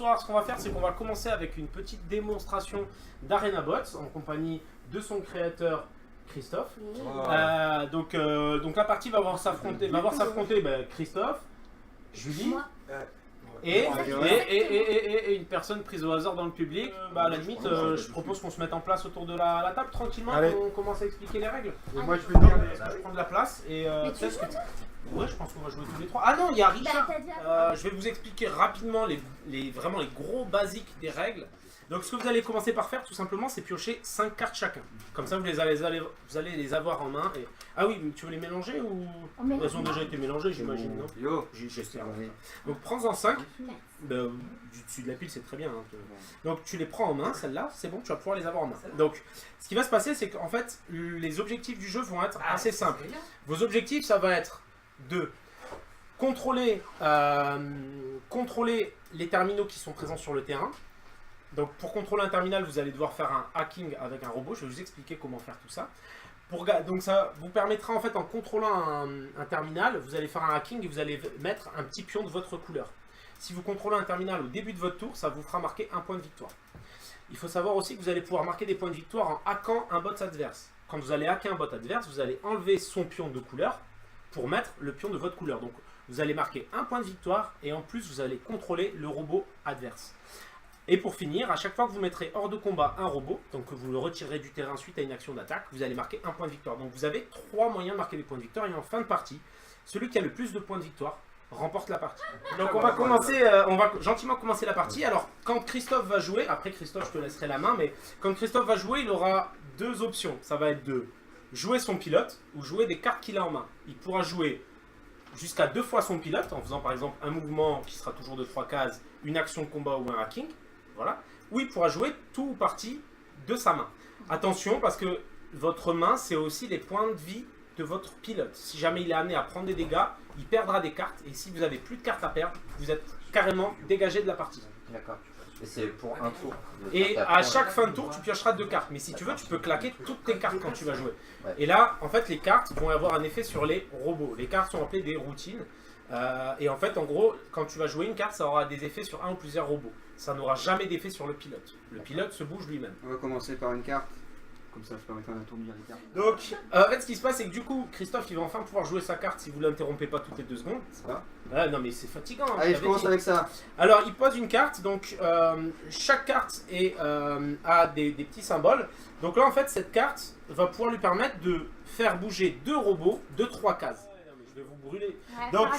soir, ce qu'on va faire, c'est qu'on va commencer avec une petite démonstration d'ArenaBots en compagnie de son créateur Christophe. Donc la partie va voir s'affronter Christophe, Julie et une personne prise au hasard dans le public. À la limite, je propose qu'on se mette en place autour de la table tranquillement, qu'on commence à expliquer les règles. Et moi je vais dire, Je prends de la place et peut-être que... Ouais, je pense qu'on va jouer tous les trois. Ah non, il y a Richard. Je vais vous expliquer rapidement vraiment les gros basiques des règles. Donc ce que vous allez commencer par faire tout simplement, c'est piocher 5 cartes chacun. Comme ça vous allez les avoir en main. Et... Ah oui, tu veux les mélanger ou... Elles ont déjà été mélangées, j'imagine, non? J'espère. Donc prends-en 5. Du dessus de la pile, c'est très bien. Hein. Donc tu les prends en main, celle-là, c'est bon, tu vas pouvoir les avoir en main. Donc ce qui va se passer, c'est qu'en fait, les objectifs du jeu vont être assez simples. Vos objectifs, ça va être de contrôler les terminaux qui sont présents sur le terrain. Donc pour contrôler un terminal, vous allez devoir faire un hacking avec un robot. Je vais vous expliquer comment faire tout ça. Donc ça vous permettra en fait, en contrôlant un terminal, vous allez faire un hacking et vous allez mettre un petit pion de votre couleur. Si vous contrôlez un terminal au début de votre tour, ça vous fera marquer un point de victoire. Il faut savoir aussi que vous allez pouvoir marquer des points de victoire en hackant un bot adverse. Quand vous allez hacker un bot adverse, vous allez enlever son pion de couleur pour mettre le pion de votre couleur. Donc vous allez marquer un point de victoire et en plus vous allez contrôler le robot adverse. Et pour finir, à chaque fois que vous mettrez hors de combat un robot, donc que vous le retirerez du terrain suite à une action d'attaque, vous allez marquer un point de victoire. Donc vous avez 3 moyens de marquer des points de victoire et en fin de partie, celui qui a le plus de points de victoire remporte la partie. Donc on va gentiment commencer la partie. Alors quand Christophe va jouer, après Christophe je te laisserai la main, mais quand Christophe va jouer, il aura 2 options. Ça va être de jouer son pilote ou jouer des cartes qu'il a en main. Il pourra jouer jusqu'à 2 fois son pilote en faisant par exemple un mouvement qui sera toujours de 3 cases, une action de combat ou un hacking. Voilà. Ou il pourra jouer tout ou partie de sa main. Attention parce que votre main c'est aussi les points de vie de votre pilote. Si jamais il est amené à prendre des dégâts, il perdra des cartes et si vous avez plus de cartes à perdre, vous êtes carrément dégagé de la partie. D'accord. Et c'est pour un tour. Et à chaque fin de tour, tu piocheras 2 cartes. Mais si tu veux, tu peux claquer toutes tes cartes quand tu vas jouer. Ouais. Et là, en fait, les cartes vont avoir un effet sur les robots. Les cartes sont appelées des routines. Et en fait, en gros, quand tu vas jouer une carte, ça aura des effets sur un ou plusieurs robots. Ça n'aura jamais d'effet sur le pilote. Le pilote se bouge lui-même. On va commencer par une carte. Comme ça, je permettrai d'un tour de lire les cartes. Donc, en fait, ce qui se passe, c'est que du coup, Christophe, il va enfin pouvoir jouer sa carte si vous ne l'interrompez pas toutes les 2 secondes. Ça va. Non, mais c'est fatigant. Hein, allez, je commence avec ça. Alors, il pose une carte. Donc, chaque carte a des petits symboles. Donc là, en fait, cette carte va pouvoir lui permettre de faire bouger 2 robots de 3 cases. Je vais vous brûler. Ouais, Donc,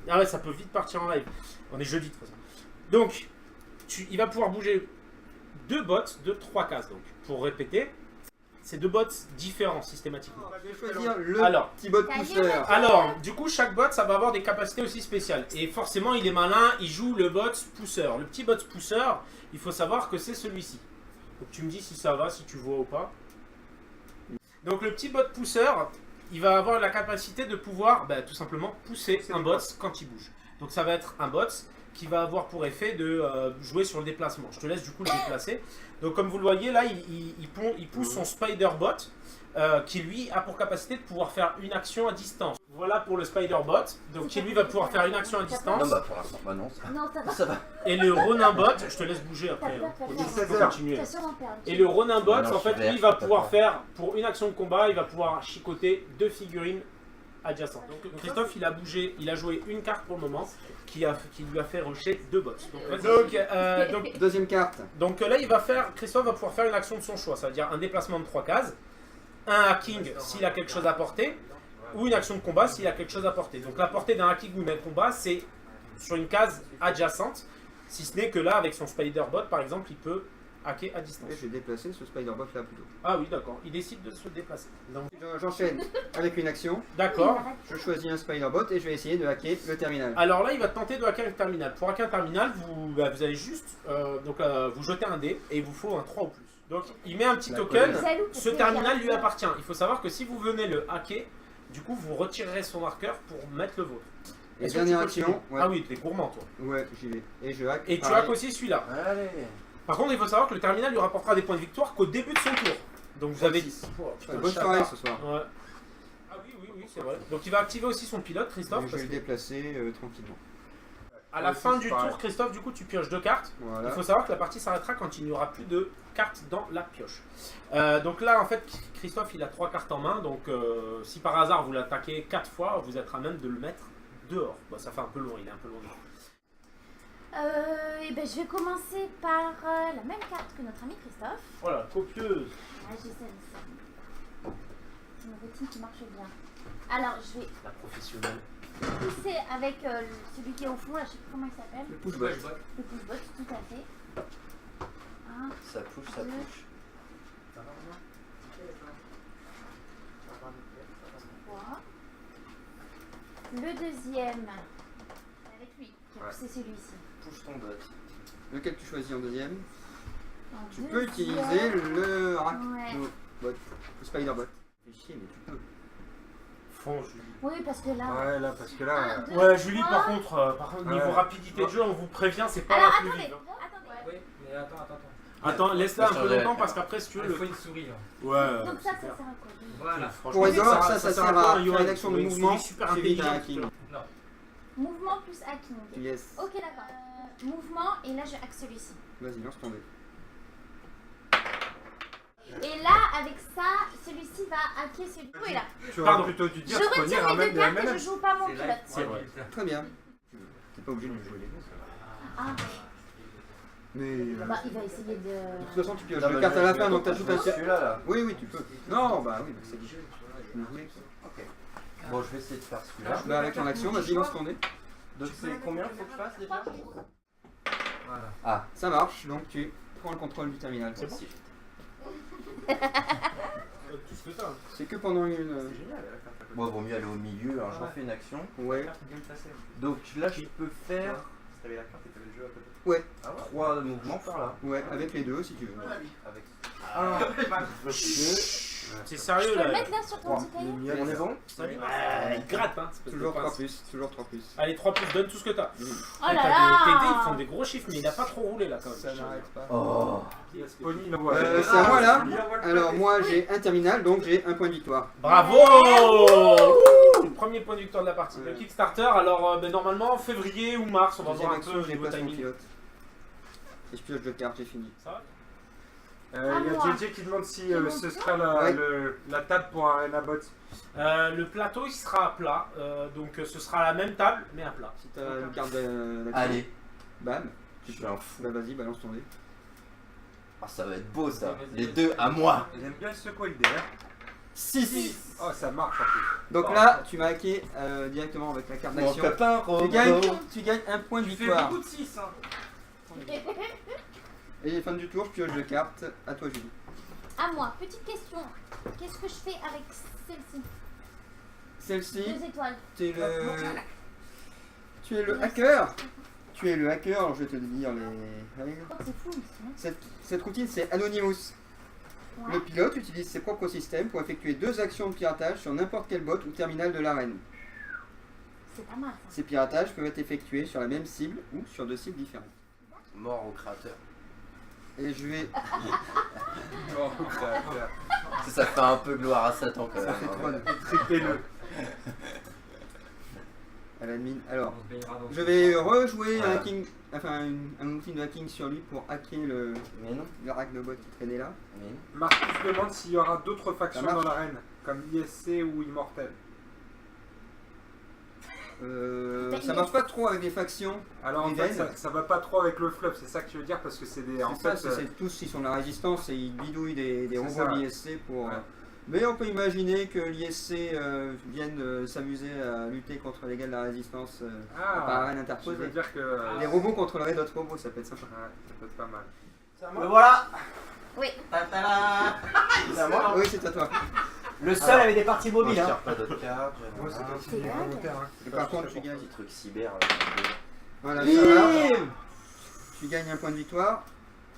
ah ouais, ça peut vite partir en live. On est jeudi de toute façon. Donc, il va pouvoir bouger 2 bots de 3 cases. Donc, pour répéter, c'est 2 bots différents systématiquement. Je vais choisir le petit bot pousseur. Alors, du coup, chaque bot, ça va avoir des capacités aussi spéciales. Et forcément, il est malin, il joue le bot pousseur. Le petit bot pousseur, il faut savoir que c'est celui-ci. Donc, tu me dis si ça va, si tu vois ou pas. Donc, le petit bot pousseur, il va avoir la capacité de pouvoir tout simplement pousser un bot quand il bouge. Donc, ça va être un bot qui va avoir pour effet de jouer sur le déplacement. Je te laisse du coup le déplacer. Donc comme vous le voyez là, il pousse son Spider-Bot qui lui a pour capacité de pouvoir faire une action à distance. Voilà pour le Spider-Bot, donc qui lui va pouvoir faire une action à distance. Non, bah pour l'instant, bah non, ça va. Et le Ronin-Bot, je te laisse bouger après, faut continuer. Et le Ronin-Bot, en fait, lui, il va pouvoir faire, pour une action de combat, il va pouvoir chicoter 2 figurines adjacentes. Donc Christophe, il a joué une carte pour le moment, qui lui a fait rusher 2 bots. Donc, deuxième carte. Donc là, Christophe va pouvoir faire une action de son choix, c'est-à-dire un déplacement de 3 cases, un hacking s'il a quelque chose à porter, ou une action de combat s'il a quelque chose à porter. Donc la portée d'un hacking ou d'un combat, c'est sur une case adjacente, si ce n'est que là, avec son Spider-Bot, par exemple, il peut hacker à distance. Et je vais déplacer ce Spider-Bot là plutôt. Ah oui, d'accord. Il décide de se déplacer. J'enchaîne avec une action. D'accord. Je choisis un Spider-Bot et je vais essayer de hacker le terminal. Alors là, il va tenter de hacker le terminal. Pour hacker un terminal, vous allez juste vous jetez un dé et il vous faut un 3 ou plus. Donc il met un petit token. Ce terminal lui appartient. Il faut savoir que si vous venez le hacker, du coup vous retirerez son marqueur pour mettre le vôtre. Et dernière action. Ouais. Ah oui, t'es gourmand toi. Ouais, j'y vais. Et je hack. Et tu hack aussi celui-là. Allez. Par contre, il faut savoir que le terminal lui rapportera des points de victoire qu'au début de son tour. Donc vous avez... bonne soirée ce soir. Ouais. Ah oui, c'est vrai. Donc il va activer aussi son pilote, Christophe. Je vais le déplacer tranquillement. À la fin du tour, Christophe, du coup, tu pioches 2 cartes. Voilà. Il faut savoir que la partie s'arrêtera quand il n'y aura plus de cartes dans la pioche. Donc là, en fait, Christophe, il a 3 cartes en main. Donc si par hasard vous l'attaquez 4 fois, vous êtes à même de le mettre dehors. Bon, ça fait un peu long, il est un peu long. Et ben, je vais commencer par la même carte que notre ami Christophe. Voilà, copieuse. Ah, j'ai celle-ci. C'est une routine qui marche bien. Alors, je vais La professionnelle. pousser avec celui qui est au fond, là, je sais plus comment il s'appelle. Le push-bot. Le push-bot, tout à fait. Un, Ça touche, ça deux. touche. 3. Le deuxième, avec lui, qui a poussé celui-ci. Touche ton bot. Lequel tu choisis en deuxième? En Tu peux deuxième. utiliser le rack. Ouais. Bot. Le spider bot. Fais chier, mais tu peux. Fond, Julie. Oui, parce que là. Ouais, là, parce que là. 1, 2, Ouais, Julie, 3. par contre, niveau Ouais. rapidité de jeu, on vous prévient, c'est pas Alors, la plus attendez. vive. hein. Attendez. Oui, mais attends. Attends, laisse-la un Ça peu change longtemps la parce qu'après, si tu veux, Il le. faut une souris. Hein. Ouais. Donc ça super. sert à quoi? Voilà. Franchement, Pour Igor, ça sert sert à quoi, à Johan? faire une action de Une mouvement souris super suivie d'un intelligente. hacking. Mouvement plus hacking. Yes. Ok, d'accord. Mouvement, et là je hack celui-ci. Vas-y, lance ton dé. Et là, avec ça, celui-ci va hacker celui-ci. Oui, là. Tu Pardon. aurais plutôt dû dire Je Spawner retire mes ramène deux de cartes et MNM. je joue pas mon C'est pilote. là. C'est vrai. Très bien. T'es pas obligé de jouer les deux. Ah, Mais. bah il va essayer de. De toute façon, tu pioches Non, deux mais cartes à je la vais fin, donc pas t'ajoutes un jouer tiers. celui-là là. Oui, tu peux. Non, bah oui, c'est dit. Je me voulais. Ok. Bon, je vais essayer de faire celui-là. Bah, avec ton action, vas-y, lance ton dé. Donc c'est combien faut que je fasse déjà? Voilà. Ah, Ça marche, donc tu prends le contrôle du terminal. C'est bon. si. Tout ce que t'as. C'est que pendant une. Bon, vaut mieux aller au milieu, hein, j'en fais une action. Ouais. Donc là, je peux faire T'avais la carte et t'avais le jeu à côté. Ouais. 3 mouvements par là. Ouais, avec les deux si tu veux. Avec 2. C'est sérieux Tu peux le là. mettre là sur ton 3. petit cahier? On est bon? Salut. Il gratte, hein. espèce de Toujours 3 pince. plus, toujours 3 plus. Allez, 3 plus, donne tout ce que t'as. Oh T'as là des TD, ils font là. des gros chiffres, mais il a pas trop roulé là quand même. Ça n'arrête pas. Oh. Pony, il envoie. C'est à moi là. Alors moi j'ai un terminal, donc j'ai un point de victoire. Bravo. C'est le premier point de victoire de la partie. Ouais. Le Kickstarter, alors normalement en février ou mars, on va Deuxième voir un action, peu je niveau déplace mon timing. pilote. Et je pioche 2 cartes, j'ai fini. Ça va Il y moi. a JJ qui demande si C'est mon ce tour. sera la table pour un Arena Bot. Le plateau il sera à plat, donc ce sera la même table mais à plat. Si t'as une carte d'action, Allez, bam. je suis un fou. Bah vas-y, balance ton dé. Ah, ça va être beau ça. Les deux à moi. J'aime bien le secouer le dé. Hein. 6. Oh, ça marche en plus. Donc là, tu vas hacker directement avec la carte Mon d'action. copain Tu gagnes un point de Tu fais victoire. beaucoup de 6. Hein. Et fin du tour, je pioche 2 cartes. À toi Julie. À moi, petite question. Qu'est-ce que je fais avec celle-ci? Celle-ci, 2 étoiles. tu es le hacker. Tu es le hacker, alors je vais te dire les règles. Oh, c'est fou ici. Cette routine c'est Anonymous. Ouais. Le pilote utilise ses propres systèmes pour effectuer 2 actions de piratage sur n'importe quel bot ou terminal de l'arène. C'est pas mal ça. Ces piratages peuvent être effectués sur la même cible ou sur 2 cibles différentes. Mort au créateur. Et je vais. Ça fait un peu gloire à Satan quand même. Ça fait hein. 3 Triplez-le. à l'admin. Alors, On se baignera dans je vais rejouer Voilà. un hacking, enfin un outil de hacking sur lui pour hacker le Mais non, rack de bot qui traînait là. mais non. Marcus demande s'il y aura d'autres factions Ça marche. dans l'arène, comme ISC ou Immortel. Ça marche pas trop avec les factions. Alors en Ils fait, viennent. ça va pas trop avec le flop, c'est ça que tu veux dire, parce que c'est des. En C'est ça, fait, c'est tous ils sont de la résistance et ils bidouillent des C'est robots ça, ouais. l'ISC pour. Ouais. Mais on peut imaginer que l'ISC vienne s'amuser à lutter contre les gars de la résistance par arène tu veux interposée. dire que. Les robots contrôleraient d'autres robots, ça peut être sympa. Ouais, ça peut être pas mal. Me voilà. Oui. Ta-ta-la. C'est à moi. Oui, c'est à toi. Le seul avait des parties Moi, mobiles. je Hein. tire pas d'autres cartes. Moi, c'est j'aime comme rien. si c'était volontaire. Hein. Et par contre, tu Un gagnes. petit truc cyber. là. Voilà, ça marche. Tu gagnes un point de victoire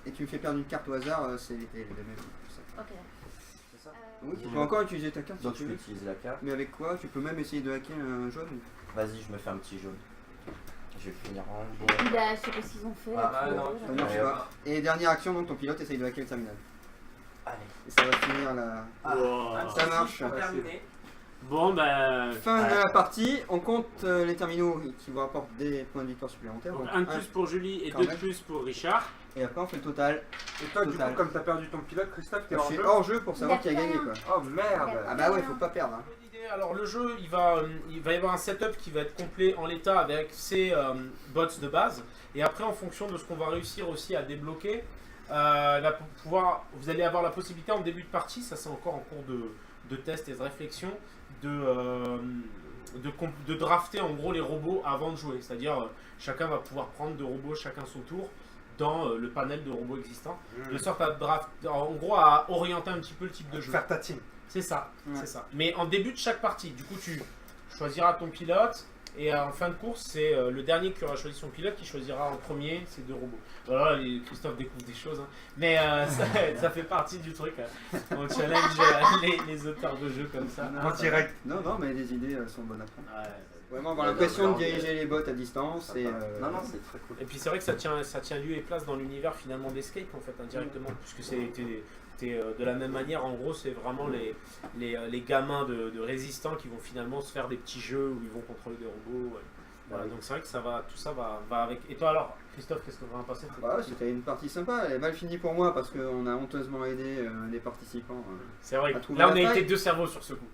et tu me fais perdre une carte au hasard, c'est les mêmes. Ok. C'est ça. Oui, tu peux encore utiliser ta carte Donc si je tu peux veux. utiliser la carte. Mais avec quoi? Tu peux même essayer de hacker un jaune. Vas-y, je me fais un petit jaune. Je vais finir en bon. Bah, je sais pas ce qu'ils ont fait. Ah, non, Ça marche Allez, pas. Et dernière action, donc ton pilote essaye de hacker le terminal. Allez. Et ça va finir la. Wow. Ça marche. Pour terminer. Bon, ben. Fin de la partie, on compte les terminaux qui vous rapportent des points de victoire supplémentaires. Donc Donc, 1 de plus pour Julie et Quand 2 de même. plus pour Richard. Et après on fait le total. Et toi, du coup, Total. comme t'as perdu ton pilote, Christophe, t'es Je hors suis jeu. hors jeu pour savoir qui a Il a gagné fait quoi. Oh merde. Ah bah ouais, faut pas perdre. Hein. Bonne idée. Alors le jeu, il va y avoir un setup qui va être complet en l'état avec ses bots de base. Et après, en fonction de ce qu'on va réussir aussi à débloquer, vous allez avoir la possibilité en début de partie, ça c'est encore en cours de test et de réflexion, de drafter en gros les robots avant de jouer. C'est-à-dire chacun va pouvoir prendre 2 robots chacun son tour dans le panel de robots existants. De sorte à en gros à orienter un petit peu le type de jeu. Faire ta team. C'est ça, Ouais. c'est ça. Mais en début de chaque partie, du coup tu choisiras ton pilote et en fin de course, c'est le dernier qui aura choisi son pilote qui choisira en premier ces 2 robots. Voilà, Christophe découvre des choses, hein. Mais ça fait partie du truc. On challenge les auteurs de jeux comme ça. En direct. Non, mais les idées sont bonnes à prendre. Ouais. Vraiment avoir l'impression de diriger les bots à distance et. Non, non, c'est très cool. Et puis c'est vrai que ça tient lieu et place dans l'univers finalement d'Escape en fait indirectement, puisque t'es de la même manière, en gros c'est vraiment les gamins de résistants qui vont finalement se faire des petits jeux où ils vont contrôler des robots. Ouais. Voilà, donc c'est vrai que tout ça va avec. Et toi alors, Christophe, qu'est-ce qu'on va en passer? Bah ouais, c'était une partie sympa, elle est mal finie pour moi parce qu'on a honteusement aidé les participants. C'est vrai à que trouver là on a la été faille. 2 cerveaux sur ce coup.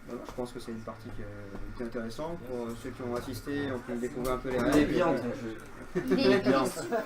Voilà, je pense que c'est une partie qui est intéressante pour ceux qui ont assisté, ont pu découvrir un peu les règles. Il est bien et- ton jeu. Il est bien. super.